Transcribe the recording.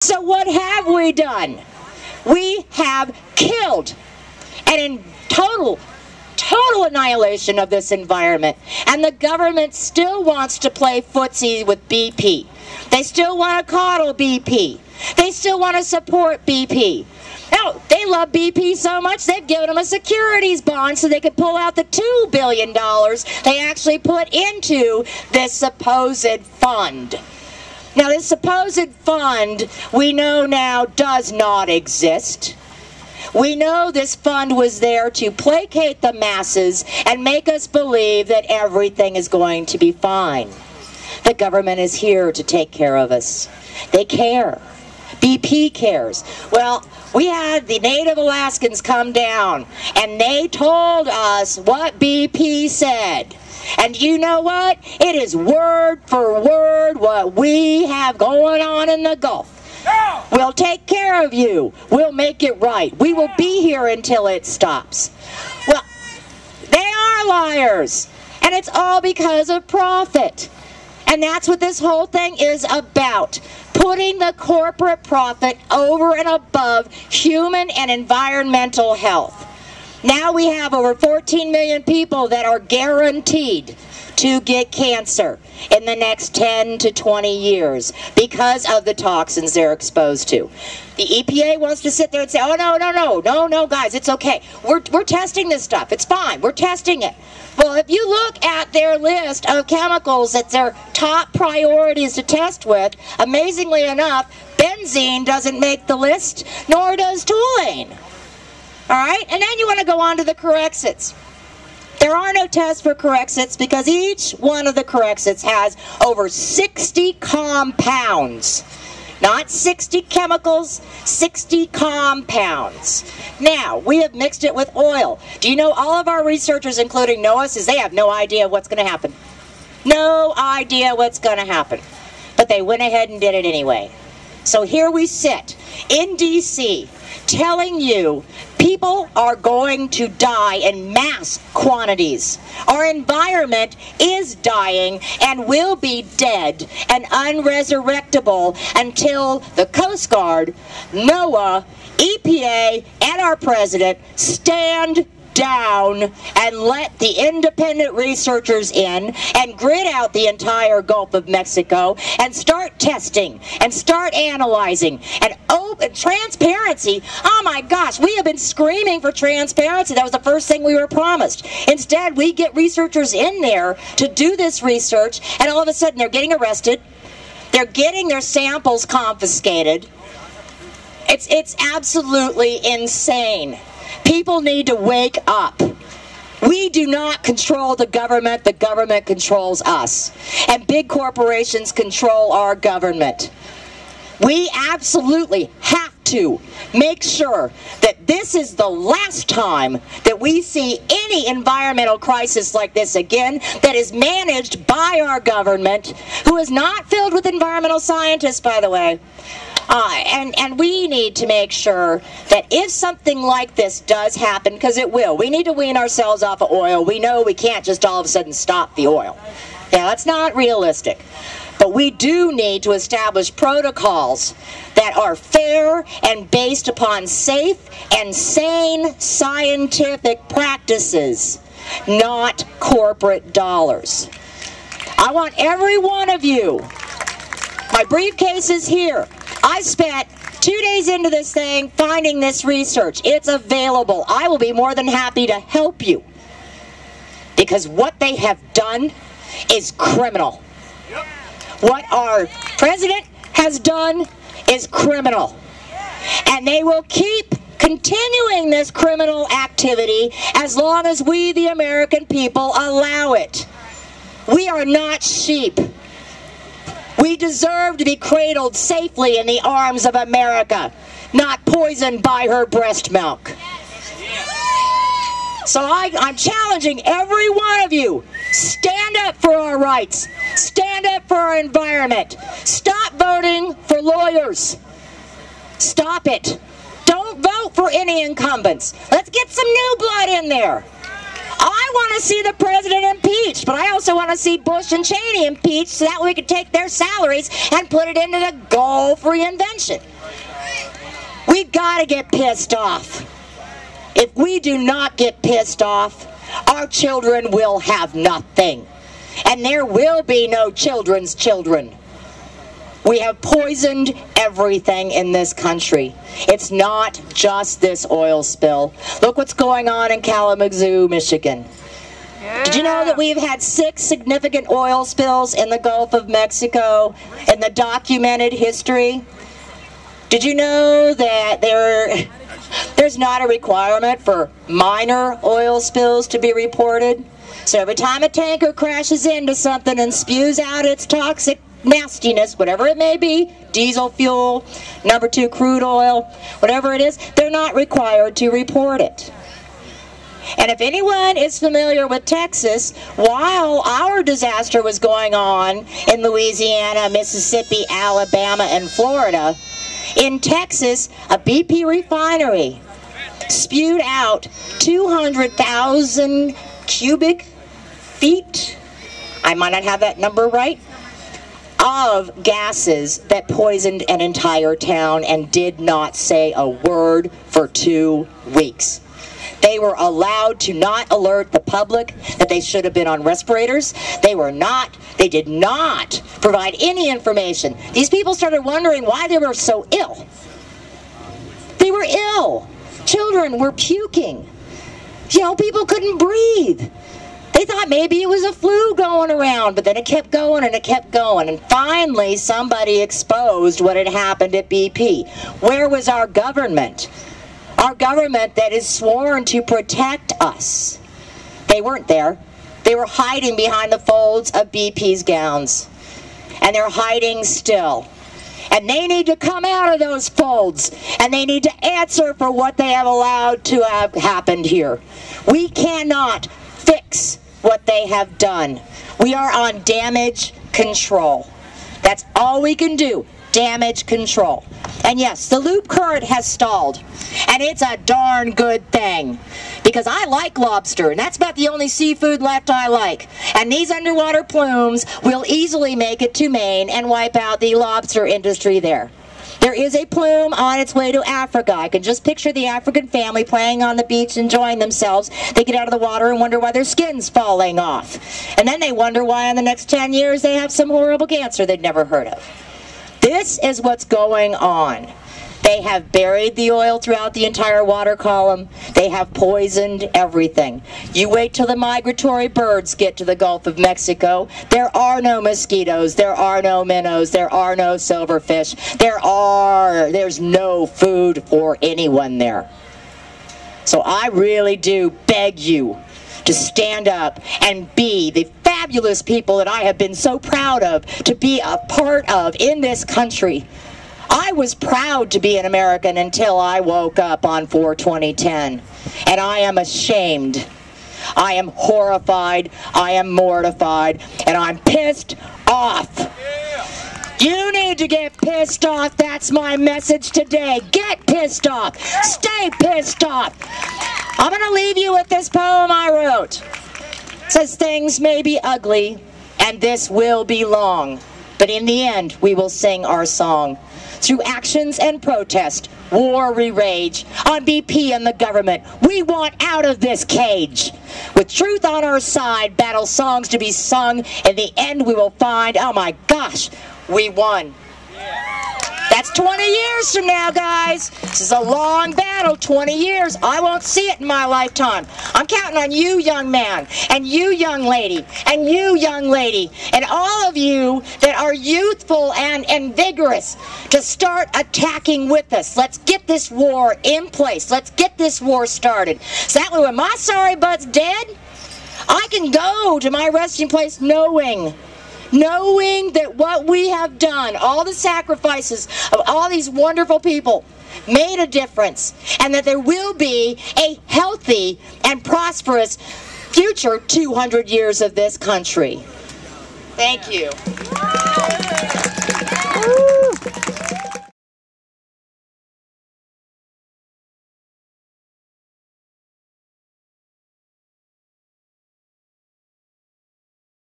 So what have we done? We have killed and in total annihilation of this environment. And the government still wants to play footsie with BP. They still want to coddle BP. They still want to support BP. Now, they love BP so much, they've given them a securities bond so they could pull out the $2 billion they actually put into this supposed fund. Now, this supposed fund, we know now, does not exist. We know this fund was there to placate the masses and make us believe that everything is going to be fine. The government is here to take care of us. They care. BP cares. Well, we had the Native Alaskans come down, and they told us what BP said. And you know what? It is word for word what we have going on in the Gulf. We'll take care of you. We'll make it right. We will be here until it stops. Well, they are liars. And it's all because of profit. And that's what this whole thing is about. Putting the corporate profit over and above human and environmental health. Now we have over 14 million people that are guaranteed to get cancer in the next 10 to 20 years because of the toxins they're exposed to. The EPA wants to sit there and say, oh, no, guys, it's okay. We're testing this stuff. It's fine. We're testing it. Well, if you look at their list of chemicals that's their top priorities to test with, amazingly enough, benzene doesn't make the list, nor does toluene. All right? And then you want to go on to the Corexits. There are no tests for Corexits because each one of the Corexits has over 60 compounds. Not 60 chemicals, 60 compounds. Now, we have mixed it with oil. Do you know all of our researchers, including NOAA, says they have no idea what's going to happen. No idea what's going to happen. But they went ahead and did it anyway. So here we sit in D.C. telling you people are going to die in mass quantities. Our environment is dying and will be dead and unresurrectable until the Coast Guard, NOAA, EPA, and our president stand down and let the independent researchers in and grid out the entire Gulf of Mexico and start testing and start analyzing and open transparency. Oh my gosh, we have been screaming for transparency. That was the first thing we were promised. Instead, we get researchers in there to do this research, and all of a sudden they're getting arrested. They're getting their samples confiscated. It's absolutely insane. People need to wake up. We do not control the government controls us. And big corporations control our government. We absolutely have to make sure that this is the last time that we see any environmental crisis like this again that is managed by our government, who is not filled with environmental scientists, by the way. And we need to make sure that if something like this does happen, because it will, we need to wean ourselves off of oil. We know we can't just all of a sudden stop the oil. Yeah, that's not realistic. But we do need to establish protocols that are fair and based upon safe and sane scientific practices, not corporate dollars. I want every one of you, my briefcase is here. I spent 2 days into this thing finding this research. It's available. I will be more than happy to help you. Because what they have done is criminal. Yep. What our president has done is criminal. And they will keep continuing this criminal activity as long as we, the American people, allow it. We are not sheep. We deserve to be cradled safely in the arms of America, not poisoned by her breast milk. So I'm challenging every one of you, stand up for our rights. Stand up for our environment. Stop voting for lawyers. Stop it. Don't vote for any incumbents. Let's get some new blood in there. I want to see the president impeached, but I also want to see Bush and Cheney impeached so that we can take their salaries and put it into the Gulf reinvention. We've got to get pissed off. If we do not get pissed off, our children will have nothing. And there will be no children's children. We have poisoned everything in this country. It's not just this oil spill. Look what's going on in Kalamazoo, Michigan. Yeah. Did you know that we've had 6 significant oil spills in the Gulf of Mexico in the documented history? Did you know that there's not a requirement for minor oil spills to be reported? So every time a tanker crashes into something and spews out its toxic nastiness, whatever it may be, diesel fuel, number 2 crude oil, whatever it is, they're not required to report it. And if anyone is familiar with Texas, while our disaster was going on in Louisiana, Mississippi, Alabama, and Florida, in Texas, a BP refinery spewed out 200,000 cubic feet, I might not have that number right, of gases that poisoned an entire town and did not say a word for 2 weeks. They were allowed to not alert the public that they should have been on respirators. They did not provide any information. These people started wondering why they were so ill. They were ill. Children were puking. You know, people couldn't breathe. They thought maybe it was a flu going around, but then it kept going and it kept going. And finally, somebody exposed what had happened at BP. Where was our government? Our government that is sworn to protect us. They weren't there. They were hiding behind the folds of BP's gowns. And they're hiding still. And they need to come out of those folds. And they need to answer for what they have allowed to have happened here. We cannot fix what they have done. We are on damage control. That's all we can do. Damage control. And yes, the loop current has stalled. And it's a darn good thing. Because I like lobster, and that's about the only seafood left I like. And these underwater plumes will easily make it to Maine and wipe out the lobster industry there. There is a plume on its way to Africa. I can just picture the African family playing on the beach, enjoying themselves. They get out of the water and wonder why their skin's falling off. And then they wonder why in the next 10 years they have some horrible cancer they'd never heard of. This is what's going on. They have buried the oil throughout the entire water column. They have poisoned everything. You wait till the migratory birds get to the Gulf of Mexico. There are no mosquitoes. There are no minnows. There are no silverfish. There's no food for anyone there. So I really do beg you to stand up and be the fabulous people that I have been so proud of to be a part of in this country. I was proud to be an American until I woke up on 4/20/10, and I am ashamed. I am horrified, I am mortified, and I'm pissed off. You need to get pissed off. That's my message today. Get pissed off. Stay pissed off. I'm going to leave you with this poem I wrote. It says, things may be ugly, and this will be long, but in the end, we will sing our song. Through actions and protest, war we rage. On BP and the government, we want out of this cage. With truth on our side, battle songs to be sung. In the end, we will find, oh my gosh, we won. That's 20 years from now, guys. This is a long battle, 20 years. I won't see it in my lifetime. I'm counting on you, young man, and you, young lady, and you, young lady, and all of you that are youthful and vigorous to start attacking with us. Let's get this war in place. Let's get this war started. So that way when my sorry butt's dead, I can go to my resting place knowing that what we have done, all the sacrifices of all these wonderful people, made a difference, and that there will be a healthy and prosperous future 200 years of this country. Thank you.